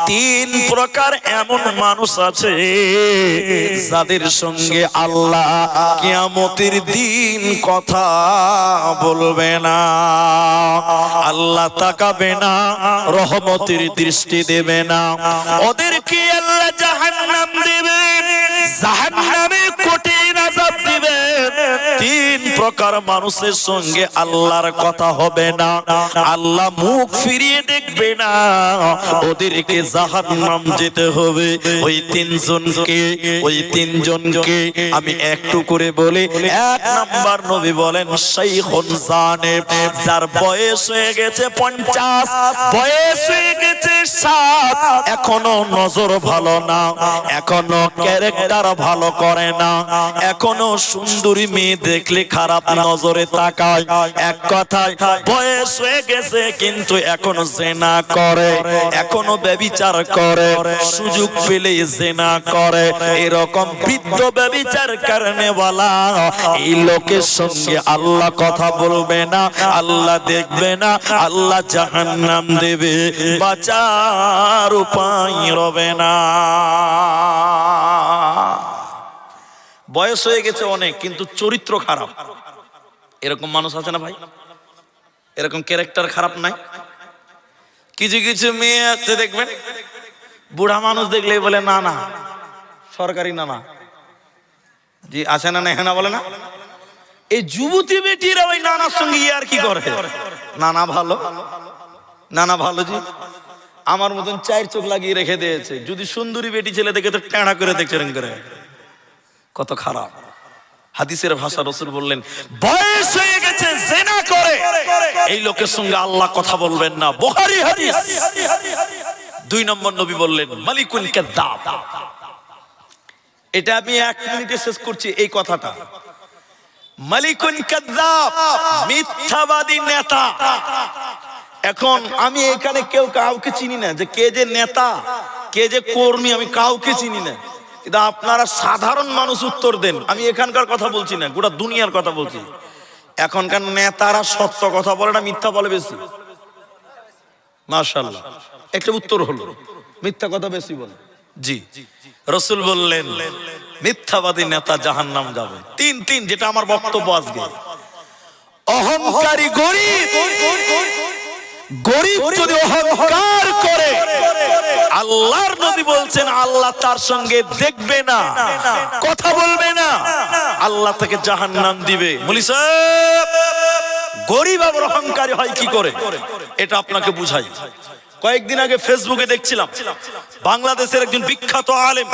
তিন প্রকার এমন মানুষ আছে যাদের সঙ্গে আল্লাহ কিয়ামতের দিন কথা বলবে না, আল্লাহ তাকাবে না, রহমতের দৃষ্টি দেবে না। ওদেরকে আল্লাহ জাহান্নাম দেবে, জাহান্নামে কঠিন আযাব দিবে। তিন প্রকার মানুষের সঙ্গে আল্লাহর কথা হবে না, আল্লাহ মুখ ফিরিয়ে দেখবে না, ওদেরকে জাহান্নাম যেতে হবে। ওই তিনজনকে আমি একটু করে বলি। এক নাম্বার নবী বলেন শাইখুন জানেব, যার বয়স হয়ে গেছে 50, বয়স হয়ে গেছে 60, এখনো নজর ভালো না, এখনো ক্যারেক্টার ভালো করে না, এখনো সুন্দরী মেয়ে দেখলে খারাপ নজরে তাকায়। এক কথায় বয়স হয়ে গেছে কিন্তু এখনো জিনা করে, এখনো ব্যভিচার করে, সুযোগ পেলে জিনা করে। এরকম বৃদ্ধ ব্যভিচার কারণে বলা এই লোকের সঙ্গে আল্লাহ কথা বলবে না, আল্লাহ দেখবে না, আল্লাহ জাহান্নাম দেবে, বাঁচার উপায় রবে না। বয়স হয়ে গেছে অনেক কিন্তু চরিত্র খারাপ, এরকম মানুষ আছে না ভাই? এরকম ক্যারেক্টার খারাপ নাই? কিছু কিছু মেয়ে আছে দেখবেন, বুড়া মানুষ দেখলেই বলে না না সরকারি নানা। জি আছে না? না বলে না? এই যুবতী বেটিরা ওই নানার সঙ্গে আর কি করে, নানা ভালো, নানা ভালো। জি আমার মতন 4 চোখ লাগিয়ে রেখে দিয়েছে, যদি সুন্দরী বেটি ছেলে দেখে তো টেঁড়া করে দেখছে করে, কত খারাপ। হাদিসের ভাষা রাসূল বললেন বয়স হয়ে গেছে জিনা করে, এই লোকের সঙ্গে আল্লাহ কথা বলবেন না, বুখারী হাদিস। 2 নম্বর নবী বললেন মালিকুন কাযাব। এটা আমি 1 মিনিটে শেষ করছি এই কথাটা। মালিকুন কাযাব, মিথ্যাবাদী নেতা। এখন আমি এখানে কেউ কাউকে চিনি না, যে কে যে নেতা কে যে কর্মী আমি কাউকে চিনি না, কিন্তু আপনারা সাধারণ মানুষ উত্তর দেন। আমি এখানকার কথা বলছি না, গোটা দুনিয়ার কথা বলছি। এখনকার নেতারা সত্য কথা বলে না, মিথ্যা বলে বেশি। মাশাআল্লাহ, একটা উত্তর হলো মিথ্যা কথা বেশি বলে। জি রাসূল বললেন মিথ্যাবাদী নেতা জাহান্নাম যাবে। 3 যেটা আমার বক্তব্য আজকে। অহংকারী গরীব, গরীব যদি অহংকার করে আল্লাহর নবী বলছেন আল্লাহ তার সঙ্গে দেখবে না, কথা বলবে না, আল্লাহ তাকে জাহান্নাম দিবে। বলি সাহেব গরীব আর অহংকারী হয় কি করে এটা আপনাকে বুঝাই। কয়েকদিন আগে ফেসবুকে দেখছিলাম বাংলাদেশের একজন বিখ্যাত আলেম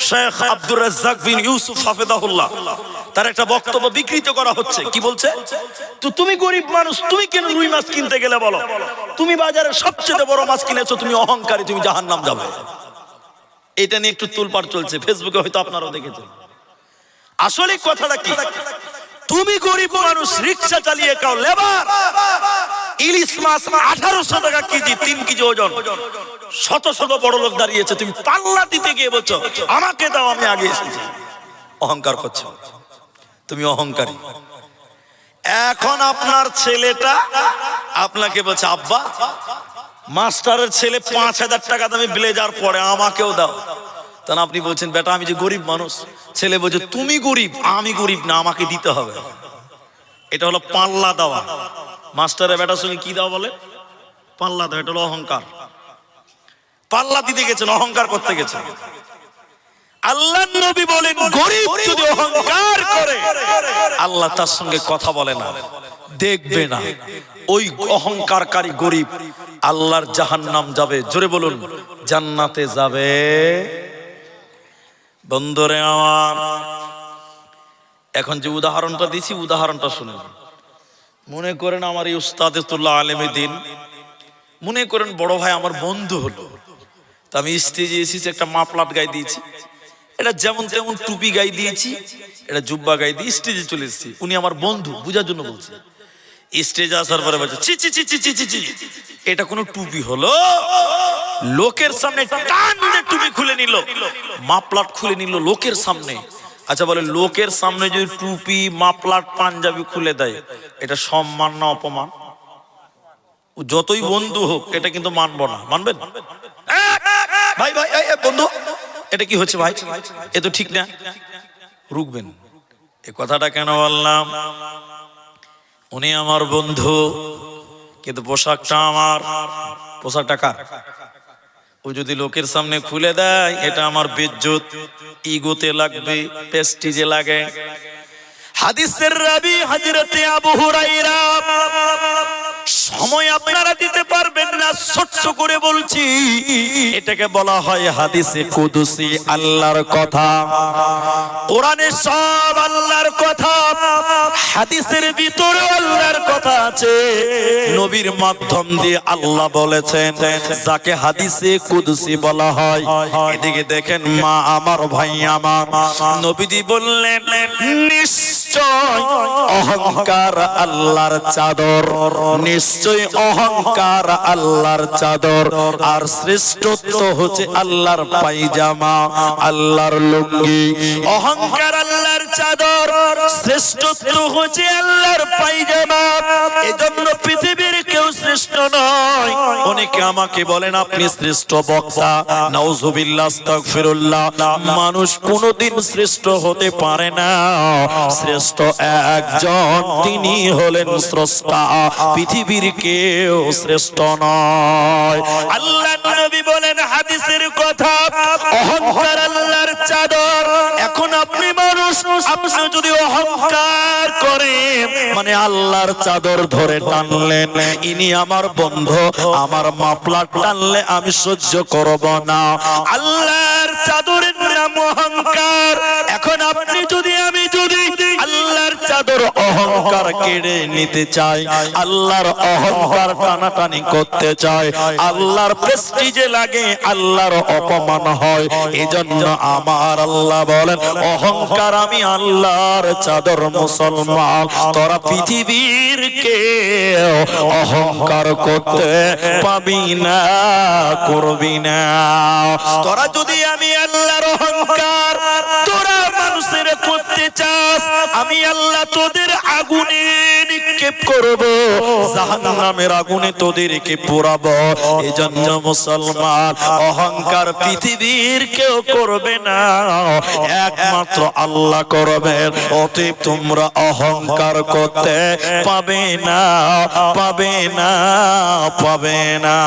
শেখ আব্দুর রাজ্জাক বিন ইউসুফ হাফেজাহুল্লাহ, তার একটা বক্তব্য বিকৃত করা হচ্ছে। কি বলছে? তো তুমি গরিব মানুষ, তুমি কেন রুই মাছ কিনতে গেলে বলো? তুমি বাজারে সবচেয়ে বড় মাছ কিনেছো, তুমি অহংকারী, তুমি জাহান্নাম যাবে। এটা নিয়ে একটু তুলপাড় চলছে ফেসবুকে, হয়তো আপনারাও দেখেছেন। আসলে কথাটা কি? তুমি গরিব মানুষ, রিকশা চালিয়ে খাও, লেবার, ইলিশ মাছ 1800 টাকা কেজি, 3 কেজি ওজন, শত শত বড় লোক দাঁড়িয়েছে, তুমি পাল্লা দিতে গিয়ে বলছো আমাকে দাও, আমি আগে এসেছি। অহংকার করছো, তুমি অহংকারী। এখন আপনার ছেলেটা আপনাকে বলছে আব্বা মাস্টারের ছেলে 5000 টাকা দামি ব্লেজার পরে, আমাকেও দাও। তখন আপনি বলছেন বেটা আমি যে গরিব মানুষ। ছেলে বলছে তুমি গরিব, আমি গরিব না, আমাকে দিতে হবে। এটা হলো পাল্লা দেওয়া। মাস্টারের বেটার সঙ্গে কি দেওয়া বলে? পাল্লা দেওয়া। এটা হলো অহংকার। পাল্লা দিতে গেছেন, অহংকার করতে গেছেন। আল্লাহর নবী বলেন গরিব যদি অহংকার করে আল্লাহ তার সঙ্গে কথা বলে না, দেখবে না। ওই অহংকারকারী গরিব আল্লাহর জাহান্নাম যাবে। জোরে বলুন জান্নাতে যাবে। বন্ধুরে আমার, এখন যে উদাহরণটা দিছি উদাহরণটা শুনুন। মনে করেন আমার এই উস্তাদুল্লাহ আলেমে দিন, মনে করেন বড় ভাই আমার বন্ধু হলো, তা আমি স্টেজে এসেছি, একটা মাফলাট গায়ে দিয়েছি, এটা যেমন তেমন টুপি গায়ে দিয়েছি, এটা জুব্বা গায়ে দিয়ে স্টেজে চলে এসেছি। উনি আমার বন্ধু, বুঝার জন্য বলছে। স্টেজে আসার পরে বলছে চি চি চি চি চি চি, এটা কোনো টুপি হলো? লোকের সামনে টানে টুপি খুলে নিল, মাফলাট খুলে নিল লোকের সামনে। আচ্ছা বলে লোকের সামনে যদি টুপি মাফলাট পাঞ্জাবি খুলে দেয়, এটা সম্মান না অপমান? যতই বন্ধু হোক এটা কিন্তু মানবো না। মানবেন? ভাই ভাই বন্ধু, এটা কি হচ্ছে ভাই? এ তো ঠিক না, রুকবেন। এ কথাটা কেন বললাম? উনি আমার বন্ধু, কিন্তু পোশাকটা আমার। পোশাকটা কার? ও যদি লোকের সামনে খুলে দেয়, এটা আমার বেজ্জত, ইগোতে লাগবে, প্রেস্টিজে লাগে। হাদিসের রাবি হযরতে আবু হুরায়রা, সময় আপনারা দিতে পারবেন না, ছোট্ট করে বলছি, এটাকে বলা হয় হাদিসে কুদসি, আল্লাহর কথা। কোরআনে সব আল্লাহর কথা, হাদিসের ভিতরে আল্লাহর কথা আছে। নবীর মাধ্যম দিয়ে আল্লাহ বলেছেন, যাকে হাদিসে কুদসি বলা হয়। এদিকে দেখেন মা আমার, ভাই আমার, নবীজি বললেন, নিশ্চয় অহংকার আল্লাহর চাদর, নিশ্চয় অহংকার আল্লাহর চাদর, আর শ্রেষ্ঠত্ব হচ্ছে আল্লাহর পায়জামা, আল্লাহর লুঙ্গি। অহংকার আল্লাহর চাদর, শ্রেষ্ঠত্ব হচ্ছে আল্লাহর পায়জামা। এজন্য পৃথিবীর কেউ শ্রেষ্ঠ নয়। অনেকে আমাকে বলেন, আপনি শ্রেষ্ঠ বক্তা। নাউজুবিল্লাহ, আস্তাগফিরুল্লাহ। মানুষ কোনোদিন শ্রেষ্ঠ হতে পারে না। শ্রেষ্ঠ একজন, তিনি হলেন স্রষ্টা, পৃথিবীর কেউ শ্রেষ্ঠ নয়। আল্লাহর নবী বলেন হাদিসের কথা, অহংকার আল্লাহর চাদর। এখন আপনি মানুষ, আপনি যদি অহংকার করেন, মানে আল্লাহর চাদর ধরে টানলেন, ইনি আমার বন্ধু, আমার মাফলার টানলে আমি সহ্য করব না। আল্লাহর চাদরের নাম অহংকার। এখন আপনি যদি, আমি যদি আল্লাহর চাদর অহংকার কেড়ে নিতে চাই, আল্লাহর অহংকার টানাটানি করতে চাই, আল্লাহর প্রেস্টিজে লাগে, আল্লাহর অপমান হয়। এজন্য আমার আল্লাহ বলেন, অহংকার আমি আল্লাহর চাদর। মুসলমান, তোরা পৃথিবীর কেউ অহংকার করতে পাবি না, করবি না। তোরা যদি আমি আল্লাহর অহংকার তোরা মানুষের করতে চাস, আমি আল্লাহ তোদের আগুনে নিক্ষেপ করব, জাহান্নামের আগুনে তোদেরকে পোড়াবো। এজন্য মুসলমান, অহংকার পৃথিবীর কেউ করবে না, একমাত্র আল্লাহ করবেন। অতএব তোমরা অহংকার করতে পাবে না, পাবে না, পাবে না।